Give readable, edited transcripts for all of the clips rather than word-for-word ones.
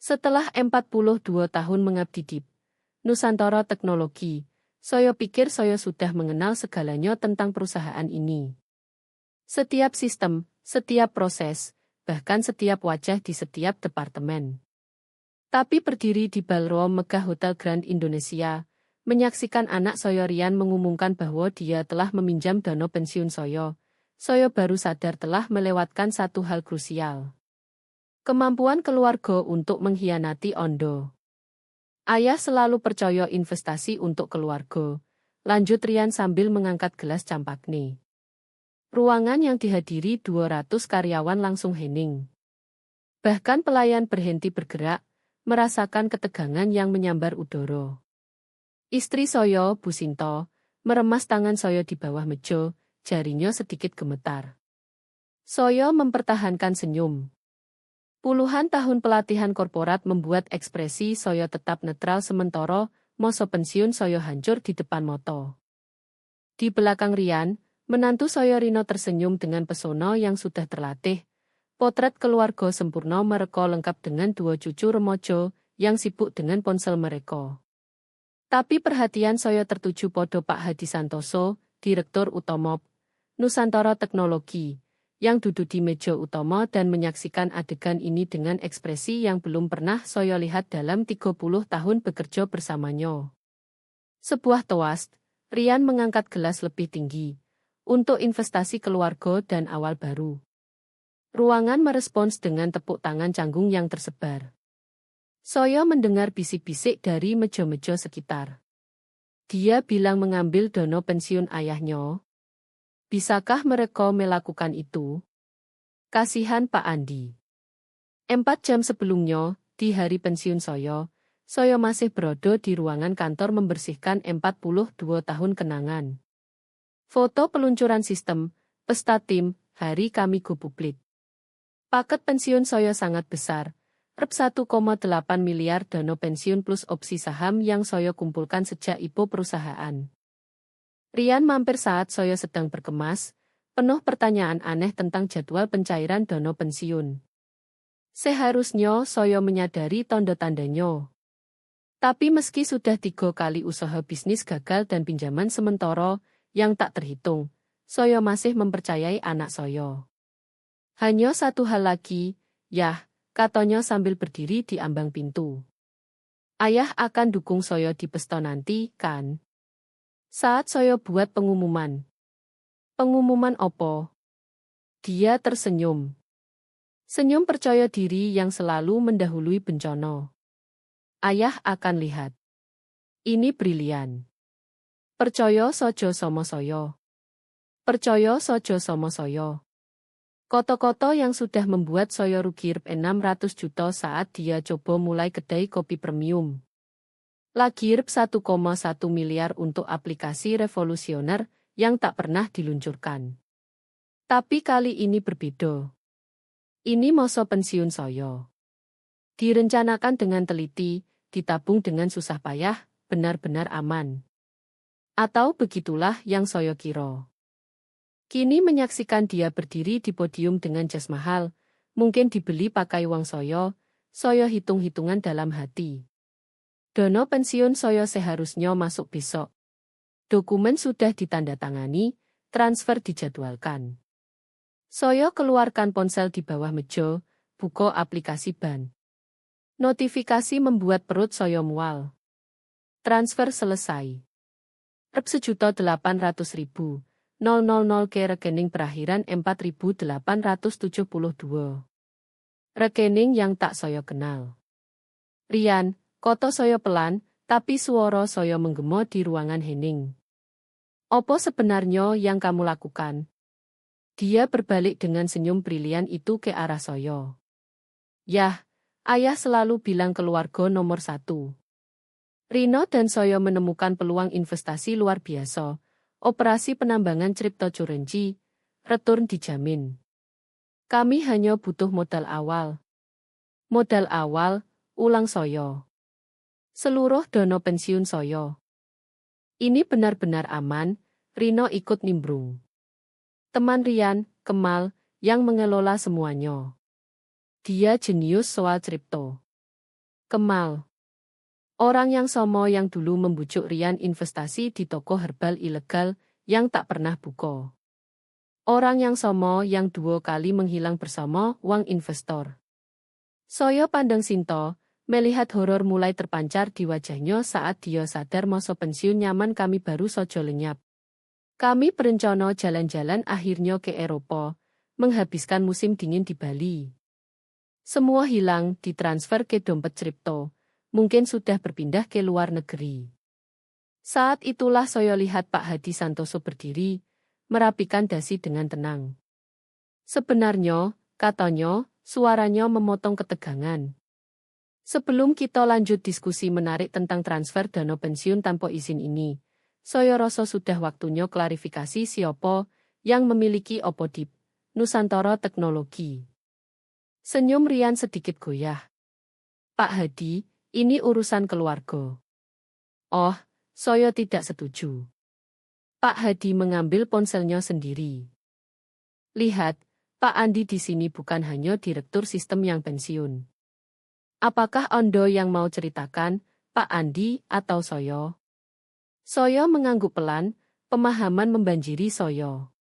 Setelah 42 tahun mengabdi di Nusantara Teknologi, saya pikir saya sudah mengenal segalanya tentang perusahaan ini. Setiap sistem, setiap proses, bahkan setiap wajah di setiap departemen. Tapi berdiri di ballroom megah Hotel Grand Indonesia, menyaksikan anak saya Rian mengumumkan bahwa dia telah meminjam dana pensiun saya baru sadar telah melewatkan satu hal krusial. Kemampuan keluarga untuk mengkhianati Ondo. Ayah selalu percaya investasi untuk keluarga, lanjut Rian sambil mengangkat gelas campakne. Ruangan yang dihadiri 200 karyawan langsung hening. Bahkan pelayan berhenti bergerak, merasakan ketegangan yang menyambar udara. Istri saya, Bu Sinto, meremas tangan saya di bawah meja, jarinya sedikit gemetar. Saya mempertahankan senyum. Puluhan tahun pelatihan korporat membuat ekspresi saya tetap netral sementara masa pensiun saya hancur di depan mata. Di belakang Rian, menantu saya Rino tersenyum dengan pesona yang sudah terlatih. Potret keluarga sempurna mereka lengkap dengan dua cucu remaja yang sibuk dengan ponsel mereka. Tapi perhatian saya tertuju pada Pak Hadi Santoso, Direktur Utama Nusantara Teknologi, yang duduk di meja utama dan menyaksikan adegan ini dengan ekspresi yang belum pernah saya lihat dalam 30 tahun bekerja bersamanya. Sebuah toast, Rian mengangkat gelas lebih tinggi, untuk investasi keluarga dan awal baru. Ruangan merespons dengan tepuk tangan canggung yang tersebar. Saya mendengar bisik-bisik dari meja-meja sekitar. Dia bilang mengambil dana pensiun ayahnya. Bisakah mereka melakukan itu? Kasihan Pak Andi. 4 jam sebelumnya, di hari pensiun saya masih berada di ruangan kantor membersihkan 42 tahun kenangan. Foto peluncuran sistem, pesta tim, hari kami go publik. Paket pensiun saya sangat besar, Rp 1,8 miliar dana pensiun plus opsi saham yang saya kumpulkan sejak IPO perusahaan. Rian mampir saat saya sedang berkemas, penuh pertanyaan aneh tentang jadwal pencairan dana pensiun. Seharusnya saya menyadari tanda-tandanya. Tapi meski sudah 3 kali usaha bisnis gagal dan pinjaman sementara yang tak terhitung, saya masih mempercayai anak saya. Hanya satu hal lagi, Yah, katanya sambil berdiri di ambang pintu. Ayah akan dukung saya di pesta nanti, kan? Saat saya buat pengumuman. Pengumuman opo? Dia tersenyum. Senyum percaya diri yang selalu mendahului bencana. Ayah akan lihat. Ini brilian. Percaya saja sama saya. Percaya saja sama saya. Koto-koto yang sudah membuat saya rugi Rp 600 juta saat dia coba mulai kedai kopi premium. Lagi Rp 1,1 miliar untuk aplikasi revolusioner yang tak pernah diluncurkan. Tapi kali ini berbeda. Ini masa pensiun saya. Direncanakan dengan teliti, ditabung dengan susah payah, benar-benar aman. Atau begitulah yang saya kira. Kini menyaksikan dia berdiri di podium dengan jas mahal, mungkin dibeli pakai uang saya hitung-hitungan dalam hati. Dana pensiun saya seharusnya masuk besok. Dokumen sudah ditandatangani, transfer dijadwalkan. Saya keluarkan ponsel di bawah meja, buka aplikasi bank. Notifikasi membuat perut saya mual. Transfer selesai. Rp 1.800.000, ke rekening perakhiran 4.872. Rekening yang tak saya kenal. Rian, koto saya pelan, tapi suara saya menggema di ruangan hening. Apa sebenarnya yang kamu lakukan? Dia berbalik dengan senyum brilian itu ke arah saya. Yah, ayah selalu bilang keluarga nomor 1. Rino dan saya menemukan peluang investasi luar biasa. Operasi penambangan cryptocurrency, return dijamin. Kami hanya butuh modal awal. Modal awal, ulang saya. Seluruh dana pensiun saya. Ini benar-benar aman, Rino ikut nimbrung. Teman Rian, Kemal, yang mengelola semuanya. Dia jenius soal kripto. Kemal. Orang yang somo yang dulu membujuk Rian investasi di toko herbal ilegal yang tak pernah buka. Orang yang somo yang 2 kali menghilang bersama uang investor. Saya pandang Sinto, melihat horor mulai terpancar di wajahnya saat dia sadar masa pensiun nyaman kami baru saja lenyap. Kami berencana jalan-jalan akhirnya ke Eropa, menghabiskan musim dingin di Bali. Semua hilang, ditransfer ke dompet kripto. Mungkin sudah berpindah ke luar negeri. Saat itulah saya lihat Pak Hadi Santoso berdiri, merapikan dasi dengan tenang. Sebenarnya, katanya, suaranya memotong ketegangan. Sebelum kita lanjut diskusi menarik tentang transfer dana pensiun tanpa izin ini, saya rasa sudah waktunya klarifikasi siapa yang memiliki Opodip, Nusantara Teknologi. Senyum Rian sedikit goyah. Pak Hadi, ini urusan keluarga. Oh, saya tidak setuju. Pak Hadi mengambil ponselnya sendiri. Lihat, Pak Andi di sini bukan hanya direktur sistem yang pensiun. Apakah Anda yang mau ceritakan, Pak Andi atau saya? Saya mengangguk pelan, pemahaman membanjiri saya.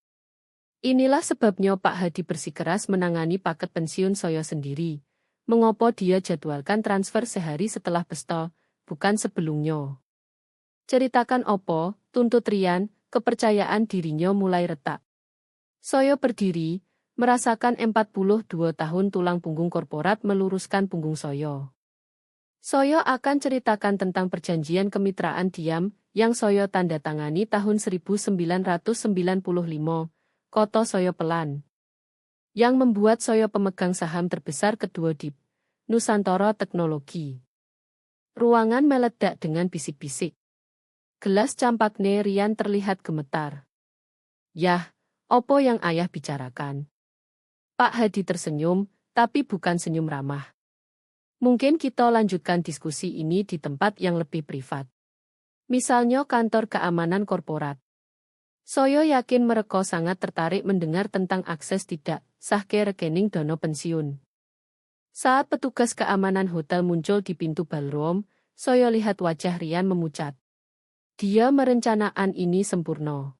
Inilah sebabnya Pak Hadi bersikeras menangani paket pensiun saya sendiri. Mengapa dia jadwalkan transfer sehari setelah pesta, bukan sebelumnya? Ceritakan opo, tuntut Rian, kepercayaan dirinya mulai retak. Saya berdiri, merasakan 42 tahun tulang punggung korporat meluruskan punggung saya. Saya akan ceritakan tentang perjanjian kemitraan diam yang saya tanda tangani tahun 1995, kata saya pelan. Yang membuat saya pemegang saham terbesar kedua DIP, Nusantara Teknologi. Ruangan meledak dengan bisik-bisik. Gelas campakne Rian terlihat gemetar. Yah, opo yang ayah bicarakan? Pak Hadi tersenyum, tapi bukan senyum ramah. Mungkin kita lanjutkan diskusi ini di tempat yang lebih privat. Misalnya kantor keamanan korporat. Saya yakin mereka sangat tertarik mendengar tentang akses tidak sah ke rekening dana pensiun. Saat petugas keamanan hotel muncul di pintu ballroom, saya lihat wajah Rian memucat. Dia merencanakan ini sempurna.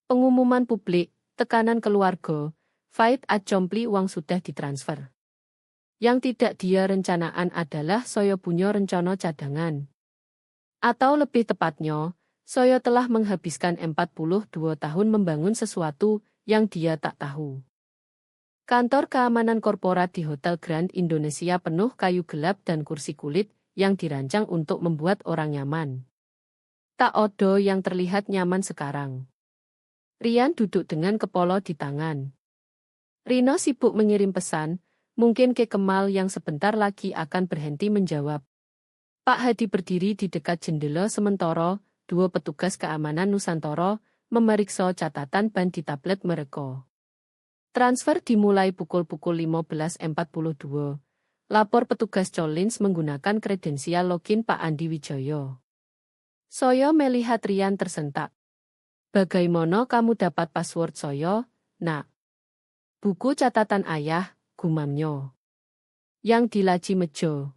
Pengumuman publik, tekanan keluarga, fight acompli uang sudah ditransfer. Yang tidak dia rencanakan adalah saya punya rencana cadangan. Atau lebih tepatnya, saya telah menghabiskan 42 tahun membangun sesuatu yang dia tak tahu. Kantor keamanan korporat di Hotel Grand Indonesia penuh kayu gelap dan kursi kulit yang dirancang untuk membuat orang nyaman. Tak ada yang terlihat nyaman sekarang. Rian duduk dengan kepala di tangan. Rino sibuk mengirim pesan, mungkin ke Kemal yang sebentar lagi akan berhenti menjawab. Pak Hadi berdiri di dekat jendela sementara, 2 petugas keamanan Nusantara memeriksa catatan ban di tablet mereka. Transfer dimulai pukul 15.42. Lapor petugas Cholins menggunakan kredensial login Pak Andi Wijoyo. Saya melihat Rian tersentak. Bagaimana kamu dapat password saya, nak? Buku catatan ayah, gumamnya. Yang di laci meja.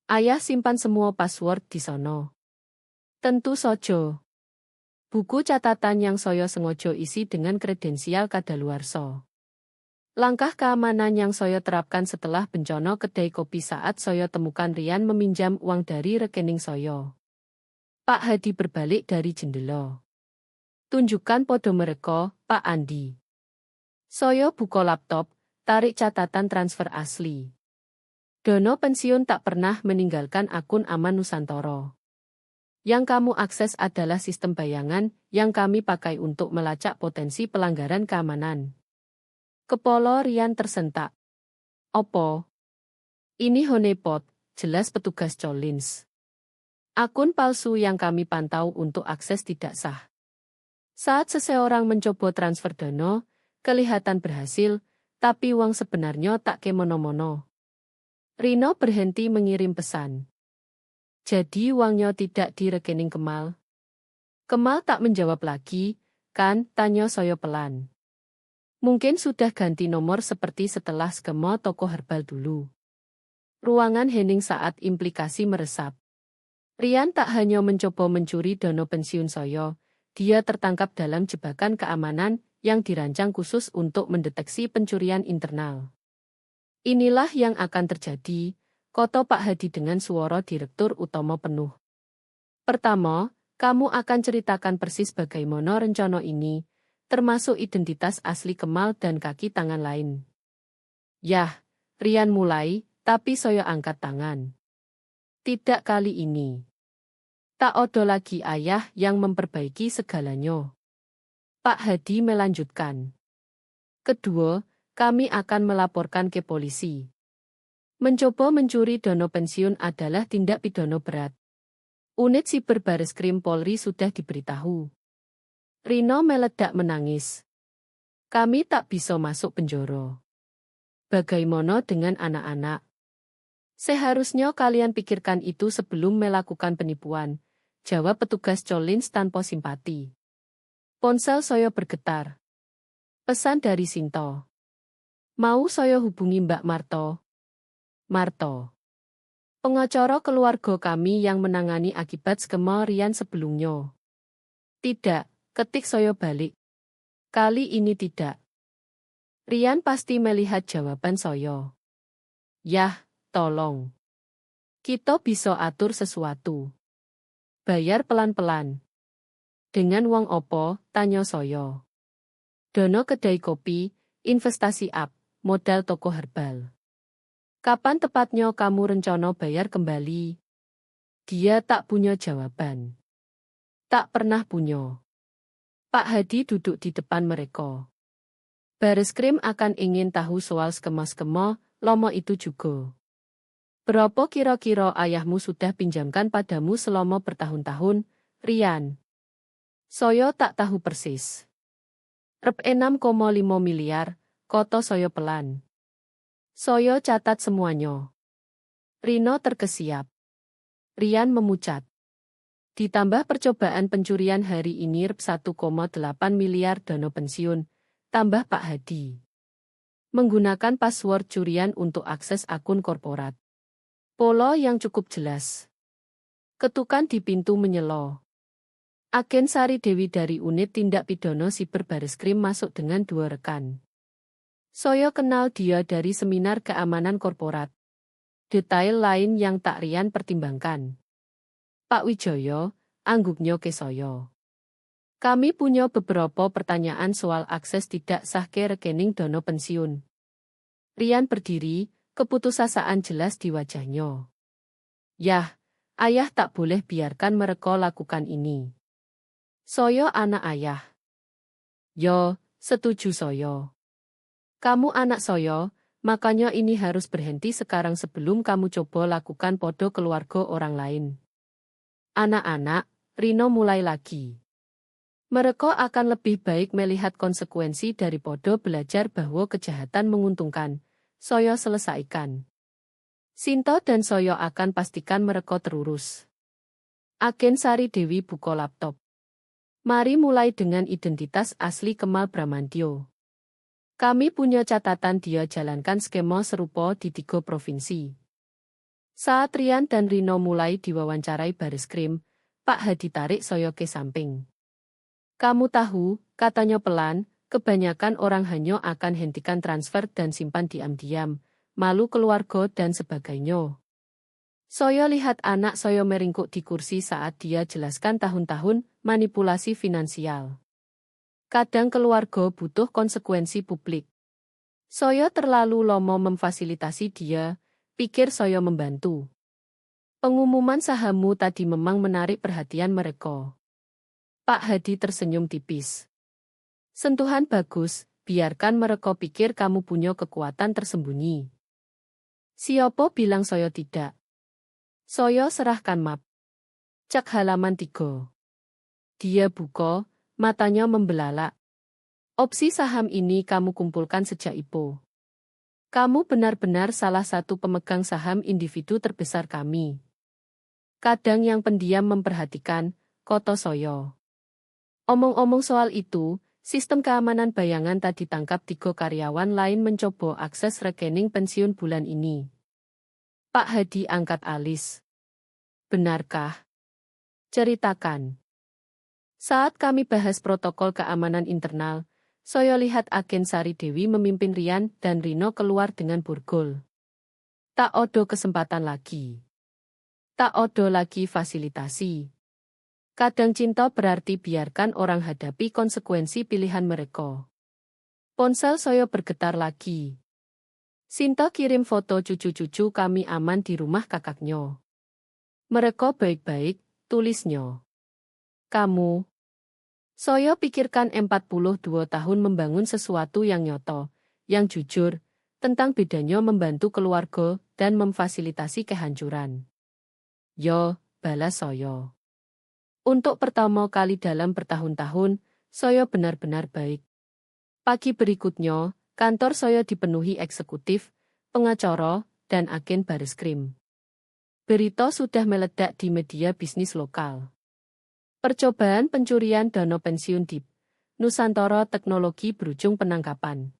Ayah simpan semua password di sono. Tentu saja. Buku catatan yang saya sengaja isi dengan kredensial kadaluarsa. Langkah keamanan yang saya terapkan setelah bencana kedai kopi saat saya temukan Rian meminjam uang dari rekening saya. Pak Hadi berbalik dari jendela. Tunjukkan podo mereka, Pak Andi. Saya buka laptop, tarik catatan transfer asli. Dana pensiun tak pernah meninggalkan akun aman Nusantara. Yang kamu akses adalah sistem bayangan yang kami pakai untuk melacak potensi pelanggaran keamanan. Kepala Rian tersentak. Opo? Ini honeypot, jelas petugas Cholins. Akun palsu yang kami pantau untuk akses tidak sah. Saat seseorang mencoba transfer dana, kelihatan berhasil, tapi uang sebenarnya tak kemono-mono. Rino berhenti mengirim pesan. Jadi uangnya tidak di rekening Kemal. Kemal tak menjawab lagi, kan, tanya saya pelan. Mungkin sudah ganti nomor seperti setelah skema toko herbal dulu. Ruangan hening saat implikasi meresap. Rian tak hanya mencoba mencuri dana pensiun saya, dia tertangkap dalam jebakan keamanan yang dirancang khusus untuk mendeteksi pencurian internal. Inilah yang akan terjadi, kata Pak Hadi dengan suara Direktur Utama penuh. Pertama, kamu akan ceritakan persis bagaimana rencana ini, termasuk identitas asli Kemal dan kaki tangan lain. Yah, Rian mulai, tapi saya angkat tangan. Tidak kali ini. Tak ada lagi ayah yang memperbaiki segalanya. Pak Hadi melanjutkan. Kedua, kami akan melaporkan ke polisi. Mencoba mencuri dana pensiun adalah tindak pidana berat. Unit Siber Bareskrim Polri sudah diberitahu. Rino meledak menangis. Kami tak bisa masuk penjara. Bagaimana dengan anak-anak? Seharusnya kalian pikirkan itu sebelum melakukan penipuan, jawab petugas Collins tanpa simpati. Ponsel saya bergetar. Pesan dari Sinto. Mau saya hubungi Mbak Marto? Marto. Pengacara keluarga kami yang menangani akibat skema Rian sebelumnya. Tidak, ketik saya balik. Kali ini tidak. Rian pasti melihat jawaban saya. Yah, tolong. Kita bisa atur sesuatu. Bayar pelan-pelan. Dengan wong opo, tanya saya. Dana kedai kopi, investasi up, modal toko herbal. Kapan tepatnya kamu rencana bayar kembali? Dia tak punya jawaban. Tak pernah punya. Pak Hadi duduk di depan mereka. Bareskrim akan ingin tahu soal skema-skema lomo itu juga. Berapa kira-kira ayahmu sudah pinjamkan padamu selama bertahun-tahun, Rian? Saya tak tahu persis. Rep 6,5 miliar, kata saya pelan. Saya catat semuanya. Rino terkesiap. Rian memucat. Ditambah percobaan pencurian hari ini Rp 1,8 miliar dana pensiun, tambah Pak Hadi. Menggunakan password curian untuk akses akun korporat. Pola yang cukup jelas. Ketukan di pintu menyelo. Agen Sari Dewi dari unit tindak pidana siber Bareskrim masuk dengan 2 rekan. Saya kenal dia dari seminar keamanan korporat. Detail lain yang tak Rian pertimbangkan. Pak Wijoyo, angguknya ke saya. Kami punya beberapa pertanyaan soal akses tidak sah ke rekening dana pensiun. Rian berdiri, keputusasaan jelas di wajahnya. Yah, ayah tak boleh biarkan mereka lakukan ini. Saya anak ayah. Yo, setuju saya. Kamu anak saya, makanya ini harus berhenti sekarang sebelum kamu coba lakukan podo keluarga orang lain. Anak-anak, Rino mulai lagi. Mereka akan lebih baik melihat konsekuensi daripada belajar bahwa kejahatan menguntungkan. Saya selesaikan. Sinto dan saya akan pastikan mereka terurus. Agen Sari Dewi buka laptop. Mari mulai dengan identitas asli Kemal Bramantyo. Kami punya catatan dia jalankan skema serupa di 3 provinsi. Saat Rian dan Rino mulai diwawancarai Bareskrim, Pak Hadi tarik saya ke samping. Kamu tahu, katanya pelan, kebanyakan orang hanya akan hentikan transfer dan simpan diam-diam, malu keluarga dan sebagainya. Saya lihat anak saya meringkuk di kursi saat dia jelaskan tahun-tahun manipulasi finansial. Kadang keluarga butuh konsekuensi publik. Saya terlalu lama memfasilitasi dia, pikir saya membantu. Pengumuman sahammu tadi memang menarik perhatian mereka. Pak Hadi tersenyum tipis. Sentuhan bagus, biarkan mereka pikir kamu punya kekuatan tersembunyi. Siapa bilang saya tidak? Saya serahkan map. Cek halaman 3. Dia buka, matanya membelalak. Opsi saham ini kamu kumpulkan sejak IPO. Kamu benar-benar salah satu pemegang saham individu terbesar kami. Kadang yang pendiam memperhatikan, kata saya. Omong-omong soal itu, sistem keamanan bayangan tadi tangkap 3 karyawan lain mencoba akses rekening pensiun bulan ini. Pak Hadi angkat alis. Benarkah? Ceritakan. Saat kami bahas protokol keamanan internal, saya lihat Agen Sari Dewi memimpin Rian dan Rino keluar dengan burgol. Tak odo kesempatan lagi. Tak odo lagi fasilitasi. Kadang cinta berarti biarkan orang hadapi konsekuensi pilihan mereka. Ponsel saya bergetar lagi. Sinta kirim foto cucu-cucu kami aman di rumah kakaknya. Mereka baik-baik, tulisnya. Kamu. Saya pikirkan 42 tahun membangun sesuatu yang nyoto, yang jujur, tentang bedanya membantu keluarga dan memfasilitasi kehancuran. Yo, balas saya. Untuk pertama kali dalam bertahun-tahun, saya benar-benar baik. Pagi berikutnya, kantor saya dipenuhi eksekutif, pengacara, dan agen Bareskrim. Berita sudah meledak di media bisnis lokal. Percobaan pencurian dana pensiun DIP, Nusantara Teknologi berujung penangkapan.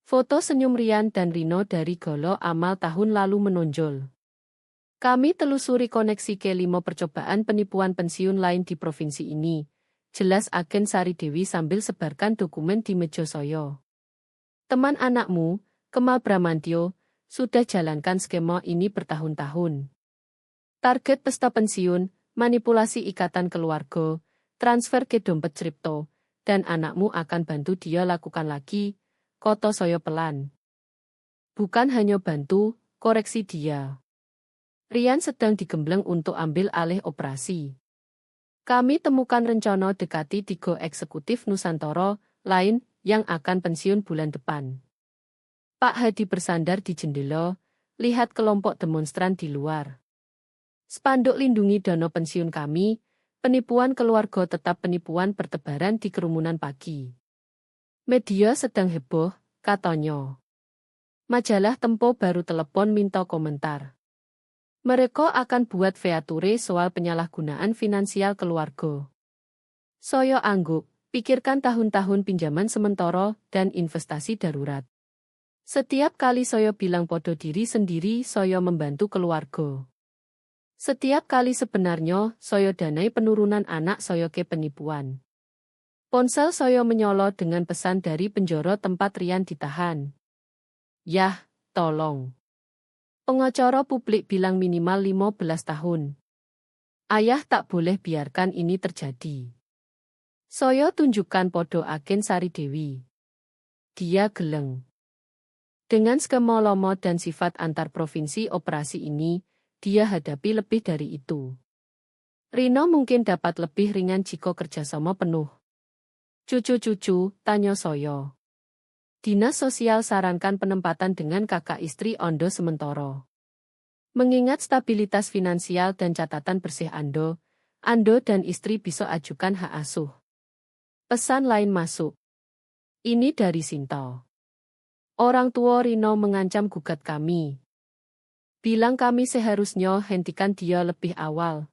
Foto senyum Rian dan Rino dari Golo Amal tahun lalu menonjol. Kami telusuri koneksi ke-5 percobaan penipuan pensiun lain di provinsi ini. Jelas Agen Sari Dewi sambil sebarkan dokumen di meja saya. Teman anakmu, Kemal Bramantyo, sudah jalankan skema ini bertahun-tahun. Target pesta pensiun, manipulasi ikatan keluarga, transfer ke dompet kripto, dan anakmu akan bantu dia lakukan lagi, kata saya pelan. Bukan hanya bantu, koreksi dia. Rian sedang digembleng untuk ambil alih operasi. Kami temukan rencana dekati 3 eksekutif Nusantara lain yang akan pensiun bulan depan. Pak Hadi bersandar di jendela, lihat kelompok demonstran di luar. Spanduk lindungi dana pensiun kami, penipuan keluarga tetap penipuan bertebaran di kerumunan pagi. Media sedang heboh, katanya. Majalah Tempo baru telepon minta komentar. Mereka akan buat feature soal penyalahgunaan finansial keluarga. Saya angguk, pikirkan tahun-tahun pinjaman sementara dan investasi darurat. Setiap kali saya bilang podo diri sendiri saya membantu keluarga. Setiap kali sebenarnya saya danai penurunan anak saya ke penipuan. Ponsel saya menyolot dengan pesan dari penjara tempat Rian ditahan. Yah, tolong. Pengacara publik bilang minimal 15 tahun. Ayah tak boleh biarkan ini terjadi. Saya tunjukkan podo Agen Sari Dewi. Dia geleng. Dengan skema lama dan sifat antar provinsi operasi ini, dia hadapi lebih dari itu. Rino mungkin dapat lebih ringan jika kerjasama penuh. Cucu-cucu, tanya saya. Dinas Sosial sarankan penempatan dengan kakak istri Ondo sementara. Mengingat stabilitas finansial dan catatan bersih Ando dan istri bisa ajukan hak asuh. Pesan lain masuk. Ini dari Sinta. Orang tua Rino mengancam gugat kami. Bilang kami seharusnya hentikan dia lebih awal.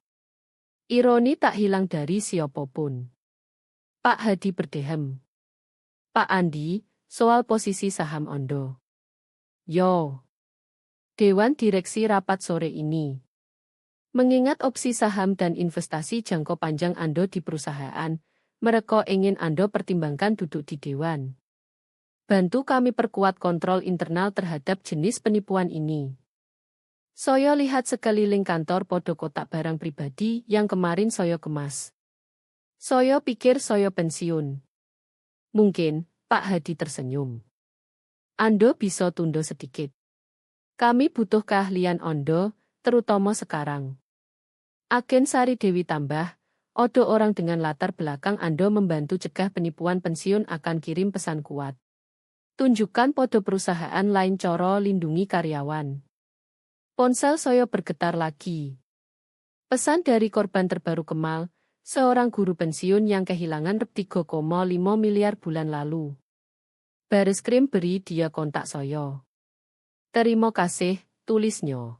Ironi tak hilang dari siapapun. Pak Hadi berdehem. Pak Andi, soal posisi saham Ondo. Yo. Dewan Direksi rapat sore ini. Mengingat opsi saham dan investasi jangka panjang Ando di perusahaan, mereka ingin Ando pertimbangkan duduk di Dewan. Bantu kami perkuat kontrol internal terhadap jenis penipuan ini. Saya lihat sekeliling kantor podo kotak barang pribadi yang kemarin saya kemas. Saya pikir saya pensiun. Mungkin, Pak Hadi tersenyum. Ando bisa tunda sedikit. Kami butuh keahlian Ondo, terutama sekarang. Agen Sari Dewi tambah, odo orang dengan latar belakang Ando membantu cegah penipuan pensiun akan kirim pesan kuat. Tunjukkan podo perusahaan lain coro lindungi karyawan. Ponsel saya bergetar lagi. Pesan dari korban terbaru Kemal, seorang guru pensiun yang kehilangan 3,5 miliar bulan lalu. Bareskrim beri dia kontak saya. Terima kasih, tulisnya.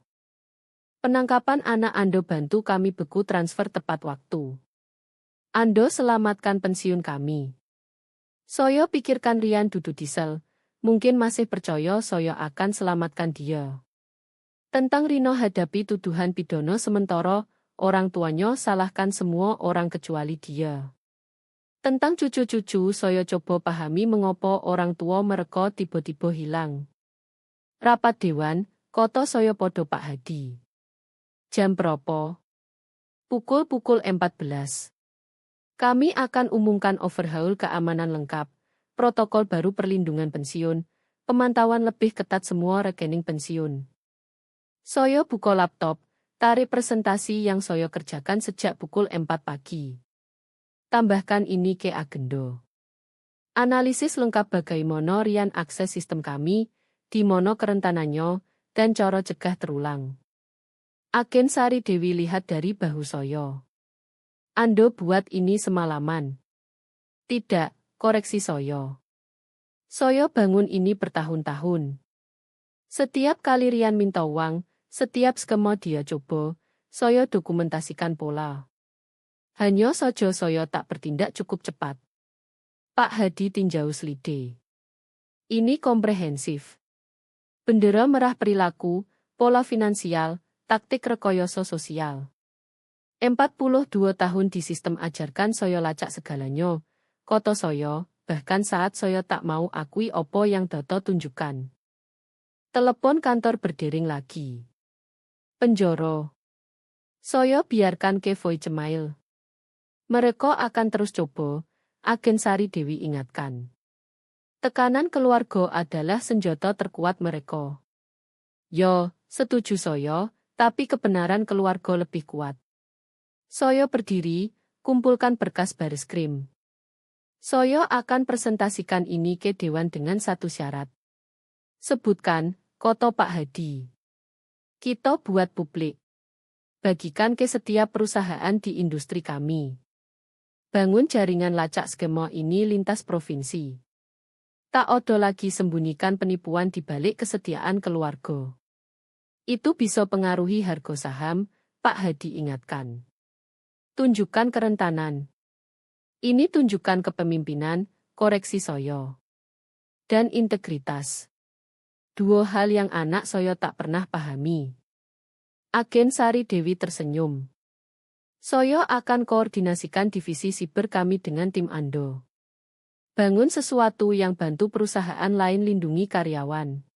Penangkapan anak Ando bantu kami beku transfer tepat waktu. Ando selamatkan pensiun kami. Saya pikirkan Rian duduk di sel, mungkin masih percaya saya akan selamatkan dia. Tentang Rino hadapi tuduhan pidana sementara orang tuanya salahkan semua orang kecuali dia. Tentang cucu-cucu saya coba pahami mengapa orang tua mereka tiba-tiba hilang. Rapat Dewan, koto saya podo Pak Hadi. Jam berapa? Pukul 14. Kami akan umumkan overhaul keamanan lengkap, protokol baru perlindungan pensiun, pemantauan lebih ketat semua rekening pensiun. Saya buka laptop, tarik presentasi yang saya kerjakan sejak pukul 4 pagi. Tambahkan ini ke agenda. Analisis lengkap bagaimana Rian akses sistem kami, di mana kerentanannya, dan cara cegah terulang. Agen Sari Dewi lihat dari bahu saya. Ando buat ini semalaman. Tidak, koreksi saya. Saya bangun ini bertahun-tahun. Setiap kali Rian minta uang, setiap skema dia coba, saya dokumentasikan pola. Hanya saja saya tak bertindak cukup cepat. Pak Hadi tinjau selide. Ini komprehensif. Bendera merah perilaku, pola finansial, taktik rekayasa sosial. 42 tahun di sistem ajarkan saya lacak segalanya, koto saya, bahkan saat saya tak mau akui opo yang Doto tunjukkan. Telepon kantor berdering lagi. Penjoro. Saya biarkan ke voicemail. Mereka akan terus coba, agen Sari Dewi ingatkan. Tekanan keluarga adalah senjata terkuat mereka. Yo, setuju saya, tapi kebenaran keluarga lebih kuat. Saya berdiri, kumpulkan berkas baris krim. Saya akan presentasikan ini ke Dewan dengan satu syarat. Sebutkan, koto Pak Hadi. Kita buat publik. Bagikan ke setiap perusahaan di industri kami. Bangun jaringan lacak skema ini lintas provinsi. Tak ada lagi sembunyikan penipuan di balik kesetiaan keluarga. Itu bisa pengaruhi harga saham, Pak Hadi ingatkan. Tunjukkan kerentanan. Ini tunjukkan kepemimpinan, koreksi saya. Dan integritas. Dua hal yang anak saya tak pernah pahami. Agen Sari Dewi tersenyum. Saya akan koordinasikan divisi siber kami dengan tim Ando. Bangun sesuatu yang bantu perusahaan lain lindungi karyawan.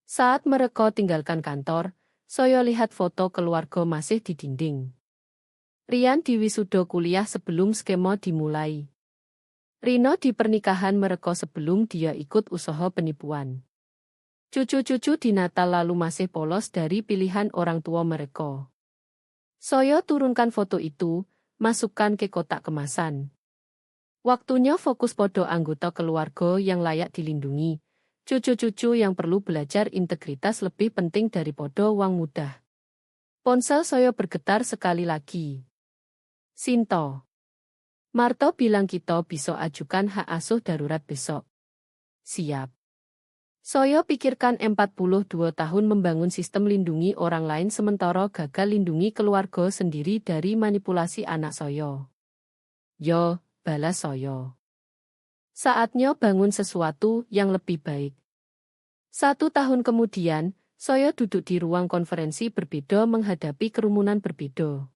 Saat mereka tinggalkan kantor, saya lihat foto keluarga masih di dinding. Rian di wisuda kuliah sebelum skema dimulai. Rino di pernikahan mereka sebelum dia ikut usaha penipuan. Cucu-cucu di Natal lalu masih polos dari pilihan orang tua mereka. Saya turunkan foto itu, masukkan ke kotak kemasan. Waktunya fokus pada anggota keluarga yang layak dilindungi, cucu-cucu yang perlu belajar integritas lebih penting daripada uang mudah. Ponsel saya bergetar sekali lagi. Sinto. Marto bilang kita bisa ajukan hak asuh darurat besok. Siap. Saya pikirkan 42 tahun membangun sistem lindungi orang lain sementara gagal lindungi keluarga sendiri dari manipulasi anak saya. Yo, balas saya. Saatnya bangun sesuatu yang lebih baik. 1 tahun kemudian, saya duduk di ruang konferensi berbeda menghadapi kerumunan berbeda.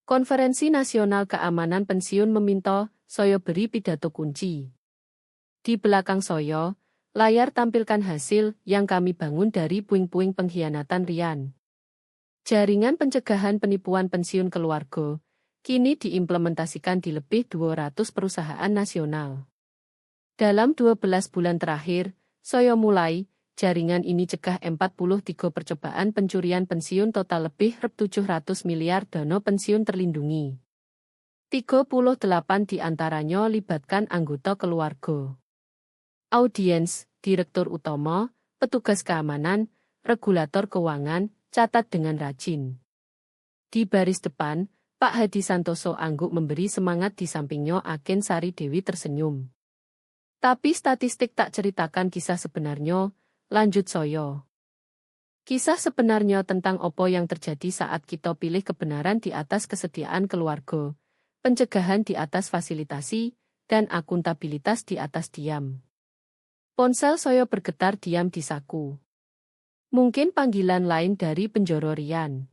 Konferensi Nasional Keamanan Pensiun meminta saya beri pidato kunci. Di belakang saya, layar tampilkan hasil yang kami bangun dari puing-puing pengkhianatan Rian. Jaringan pencegahan penipuan pensiun keluarga, kini diimplementasikan di lebih 200 perusahaan nasional. Dalam 12 bulan terakhir, saya mulai, jaringan ini cegah 43 percobaan pencurian pensiun total lebih 700 miliar dana pensiun terlindungi. 38 di antaranya libatkan anggota keluarga. Audiens, direktur utama, petugas keamanan, regulator keuangan, catat dengan rajin. Di baris depan, Pak Hadi Santoso angguk memberi semangat di sampingnya agen Sari Dewi tersenyum. Tapi statistik tak ceritakan kisah sebenarnya, lanjut saya. Kisah sebenarnya tentang apa yang terjadi saat kita pilih kebenaran di atas kesetiaan keluarga, pencegahan di atas fasilitasi, dan akuntabilitas di atas diam. Ponsel saya bergetar diam di saku. Mungkin panggilan lain dari penjoro Rian.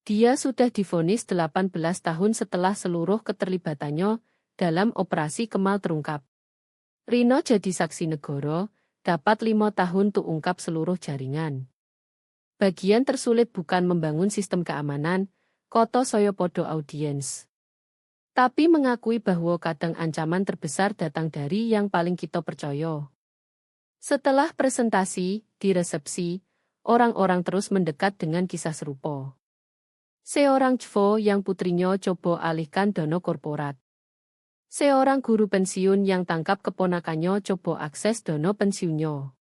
Dia sudah divonis 18 tahun setelah seluruh keterlibatannya dalam operasi Kemal terungkap. Rino jadi saksi negara, dapat 5 tahun untuk ungkap seluruh jaringan. Bagian tersulit bukan membangun sistem keamanan, koto soyo podo audiens. Tapi mengakui bahwa kadang ancaman terbesar datang dari yang paling kita percaya. Setelah presentasi, di resepsi, orang-orang terus mendekat dengan kisah serupa. Seorang CFO yang putrinya coba alihkan dana korporat. Seorang guru pensiun yang tangkap keponakannya coba akses dana pensiunnya.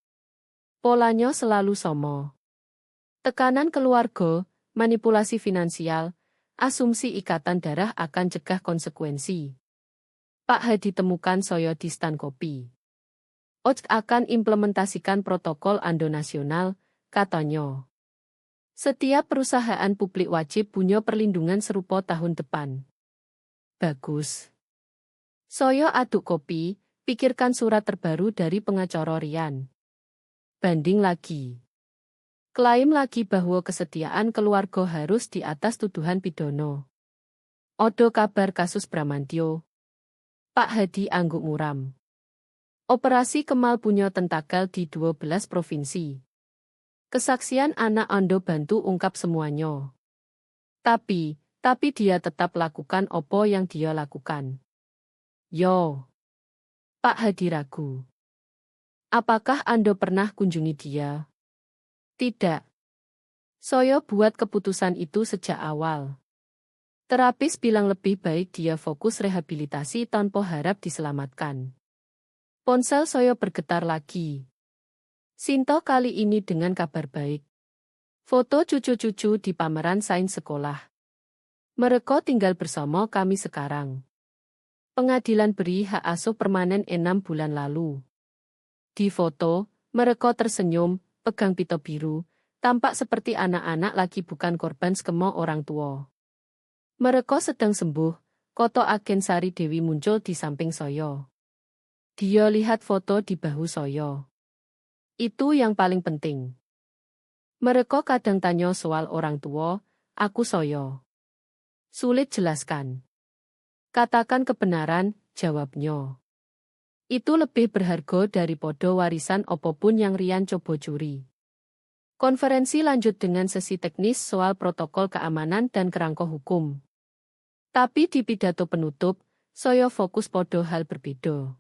Polanya selalu sama. Tekanan keluarga, manipulasi finansial, asumsi ikatan darah akan cegah konsekuensi. Pak Hadi temukan soyo di stand kopi. OJK akan implementasikan protokol Ando nasional, katanya. Setiap perusahaan publik wajib punya perlindungan serupa tahun depan. Bagus. Soyo aduk kopi, pikirkan surat terbaru dari pengacara Rian. Banding lagi. Klaim lagi bahwa kesetiaan keluarga harus di atas tuduhan pidana. Odo kabar kasus Bramantyo. Pak Hadi angguk muram. Operasi Kemal punya tentakel di 12 provinsi. Kesaksian anak Ando bantu ungkap semuanya. Tapi dia tetap lakukan opo yang dia lakukan. Yo. Pak Hadi ragu. Apakah Ando pernah kunjungi dia? Tidak. Soyo buat keputusan itu sejak awal. Terapis bilang lebih baik dia fokus rehabilitasi tanpa harap diselamatkan. Ponsel Soyo bergetar lagi. Sinto kali ini dengan kabar baik. Foto cucu-cucu di pameran sains sekolah. Mereka tinggal bersama kami sekarang. Pengadilan beri hak asuh permanen 6 bulan lalu. Di foto, mereka tersenyum, pegang pito biru, tampak seperti anak-anak lagi bukan korban skema orang tua. Mereka sedang sembuh, koto Agen Sari Dewi muncul di samping Soyo. Dia lihat foto di bahu Soyo. Itu yang paling penting. Mereka kadang tanya soal orang tua, aku Soyo. Sulit jelaskan. Katakan kebenaran, jawabnya. Itu lebih berharga dari podo warisan apapun yang Rian coba curi. Konferensi lanjut dengan sesi teknis soal protokol keamanan dan kerangka hukum. Tapi di pidato penutup, Soyo fokus podo hal berbeda.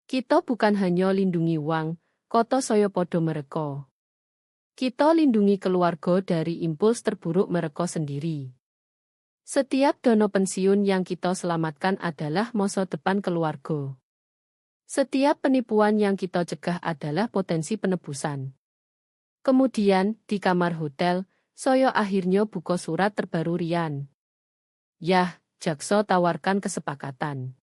Kita bukan hanya lindungi uang, koto Soyo podo mereka. Kita lindungi keluarga dari impuls terburuk mereka sendiri. Setiap dana pensiun yang kita selamatkan adalah masa depan keluarga. Setiap penipuan yang kita cegah adalah potensi penebusan. Kemudian, di kamar hotel, Soyo akhirnya buka surat terbaru Rian. Yah, jaksa tawarkan kesepakatan.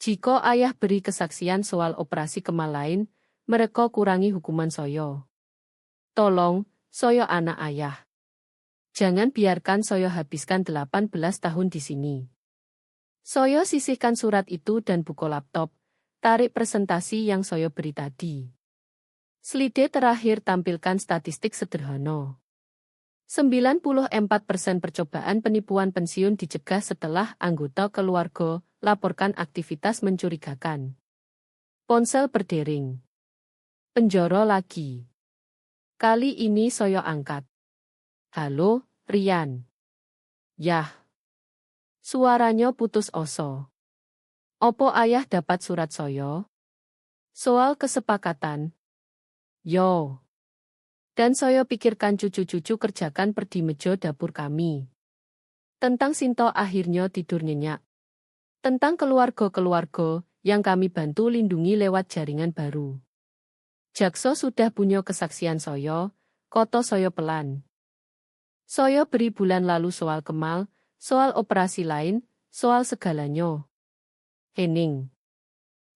Jika ayah beri kesaksian soal operasi Kemal lain, mereka kurangi hukuman Soyo. Tolong, Soyo anak ayah. Jangan biarkan Soyo habiskan 18 tahun di sini. Soyo sisihkan surat itu dan buka laptop, tarik presentasi yang Soyo beri tadi. Slide terakhir tampilkan statistik sederhana. 94% percobaan penipuan pensiun dicegah setelah anggota keluarga laporkan aktivitas mencurigakan. Ponsel berdering. Penjoro lagi. Kali ini Soyo angkat. Halo, Rian. Yah. Suaranya putus oso. Opo ayah dapat surat Soyo? Soal kesepakatan. Yo. Dan Soyo pikirkan cucu-cucu kerjakan perdi meja dapur kami. Tentang Sinto akhirnya tidur nyenyak. Tentang keluarga-keluarga yang kami bantu lindungi lewat jaringan baru. Jakso sudah punya kesaksian Soyo, koto Soyo pelan. Soyo beri bulan lalu soal Kemal, soal operasi lain, soal segalanya. Hening.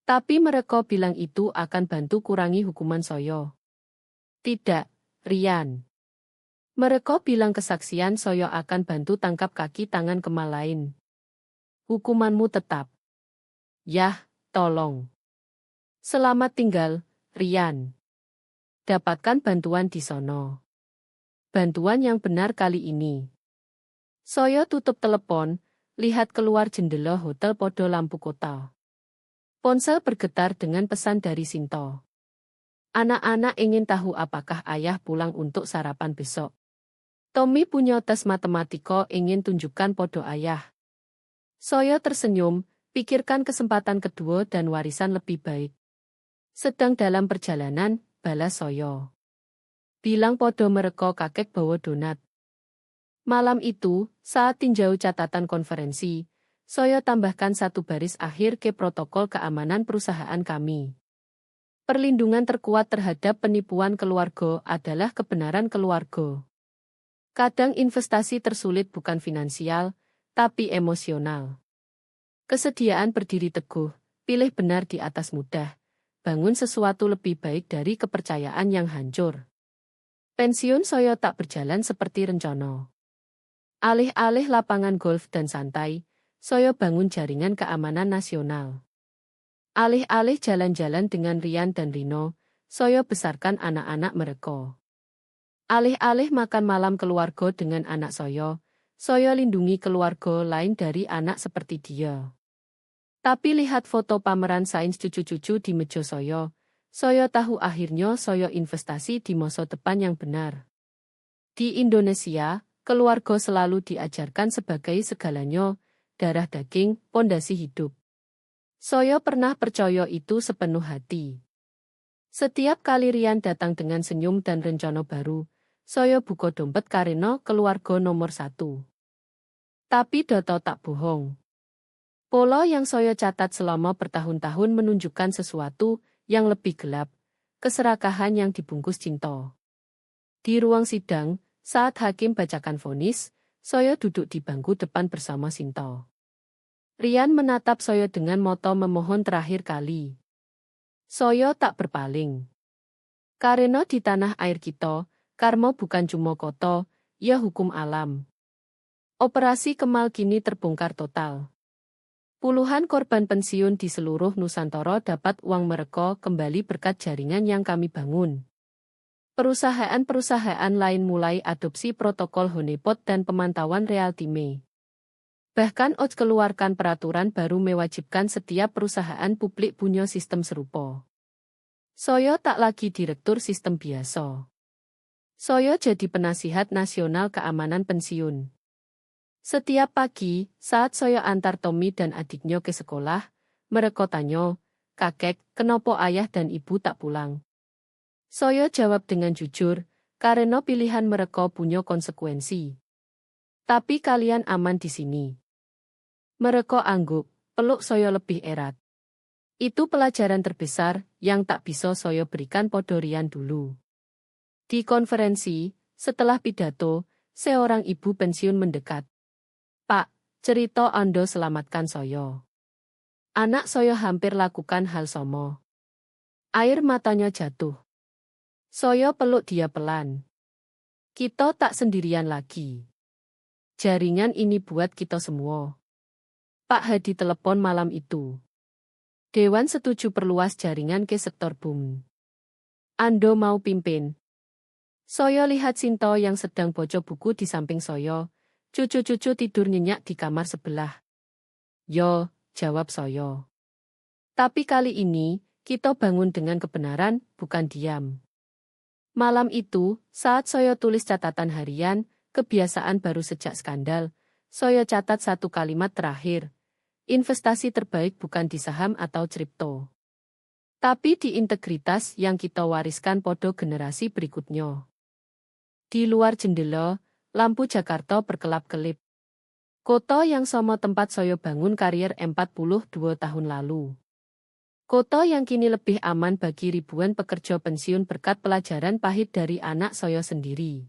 Tapi mereka bilang itu akan bantu kurangi hukuman Soyo. Tidak. Rian. Mereka bilang kesaksian Soyo akan bantu tangkap kaki tangan Kemal lain. Hukumanmu tetap. Yah, tolong. Selamat tinggal, Rian. Dapatkan bantuan di sono. Bantuan yang benar kali ini. Saya tutup telepon, lihat keluar jendela hotel podo lampu kota. Ponsel bergetar dengan pesan dari Sinto. Anak-anak ingin tahu apakah ayah pulang untuk sarapan besok. Tommy punya tes matematika ingin tunjukkan podo ayah. Saya tersenyum, pikirkan kesempatan kedua dan warisan lebih baik. Sedang dalam perjalanan, balas saya. Bilang podo mereka kakek bawa donat. Malam itu, saat tinjau catatan konferensi, saya tambahkan satu baris akhir ke protokol keamanan perusahaan kami. Perlindungan terkuat terhadap penipuan keluarga adalah kebenaran keluarga. Kadang investasi tersulit bukan finansial, tapi emosional. Kesediaan berdiri teguh, pilih benar di atas mudah, bangun sesuatu lebih baik dari kepercayaan yang hancur. Pensiun saya tak berjalan seperti rencana. Alih-alih lapangan golf dan santai, saya bangun jaringan keamanan nasional. Alih-alih jalan-jalan dengan Rian dan Rino, saya besarkan anak-anak mereka. Alih-alih makan malam keluarga dengan anak saya lindungi keluarga lain dari anak seperti dia. Tapi lihat foto pameran sains cucu-cucu di meja saya tahu akhirnya saya investasi di masa depan yang benar. Di Indonesia, keluarga selalu diajarkan sebagai segalanya, darah daging, pondasi hidup. Saya pernah percaya itu sepenuh hati. Setiap kali Rian datang dengan senyum dan rencana baru, saya buka dompet karena keluarga nomor 1. Tapi data tak bohong. Pola yang saya catat selama bertahun-tahun menunjukkan sesuatu yang lebih gelap, keserakahan yang dibungkus cinta. Di ruang sidang, saat hakim bacakan vonis, saya duduk di bangku depan bersama Sinto. Rian menatap saya dengan mata memohon terakhir kali. Saya tak berpaling. Karena di tanah air kita, karma bukan cuma koto, ya hukum alam. Operasi Kemal kini terbongkar total. Puluhan korban pensiun di seluruh Nusantara dapat uang mereka kembali berkat jaringan yang kami bangun. Perusahaan-perusahaan lain mulai adopsi protokol honeypot dan pemantauan real time. Bahkan OJK keluarkan peraturan baru mewajibkan setiap perusahaan publik punya sistem serupa. Saya tak lagi direktur sistem biasa. Saya jadi penasihat nasional keamanan pensiun. Setiap pagi, saat saya antar Tommy dan adiknya ke sekolah, mereka tanya, "Kakek, kenapa ayah dan ibu tak pulang?" Saya jawab dengan jujur, karena pilihan mereka punya konsekuensi. Tapi kalian aman di sini. Mereka angguk, peluk saya lebih erat. Itu pelajaran terbesar yang tak bisa saya berikan pada Rian dulu. Di konferensi, setelah pidato, seorang ibu pensiun mendekat. "Pak, cerita Anda selamatkan saya. Anak saya hampir lakukan hal sama." Air matanya jatuh. Saya peluk dia pelan. Kita tak sendirian lagi. Jaringan ini buat kita semua. Pak Hadi telepon malam itu. Dewan setuju perluas jaringan ke sektor bumi. Anda mau pimpin? Saya lihat Sinto yang sedang baca buku di samping saya. Cucu-cucu tidur nyenyak di kamar sebelah. "Yo," jawab saya. Tapi kali ini, kita bangun dengan kebenaran, bukan diam. Malam itu, saat saya tulis catatan harian, kebiasaan baru sejak skandal, saya catat satu kalimat terakhir. Investasi terbaik bukan di saham atau kripto, tapi di integritas yang kita wariskan pada generasi berikutnya. Di luar jendela, lampu Jakarta berkelap-kelip. Kota yang sama tempat saya bangun karier 42 tahun lalu. Kota yang kini lebih aman bagi ribuan pekerja pensiun berkat pelajaran pahit dari anak saya sendiri.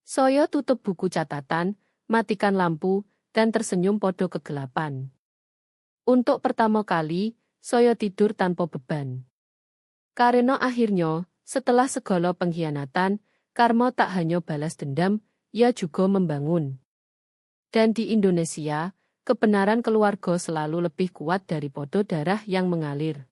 Saya tutup buku catatan, matikan lampu, dan tersenyum pada kegelapan. Untuk pertama kali, saya tidur tanpa beban. Karena akhirnya, setelah segala pengkhianatan, karma tak hanya balas dendam, ia juga membangun. Dan di Indonesia, kebenaran keluarga selalu lebih kuat daripada darah yang mengalir.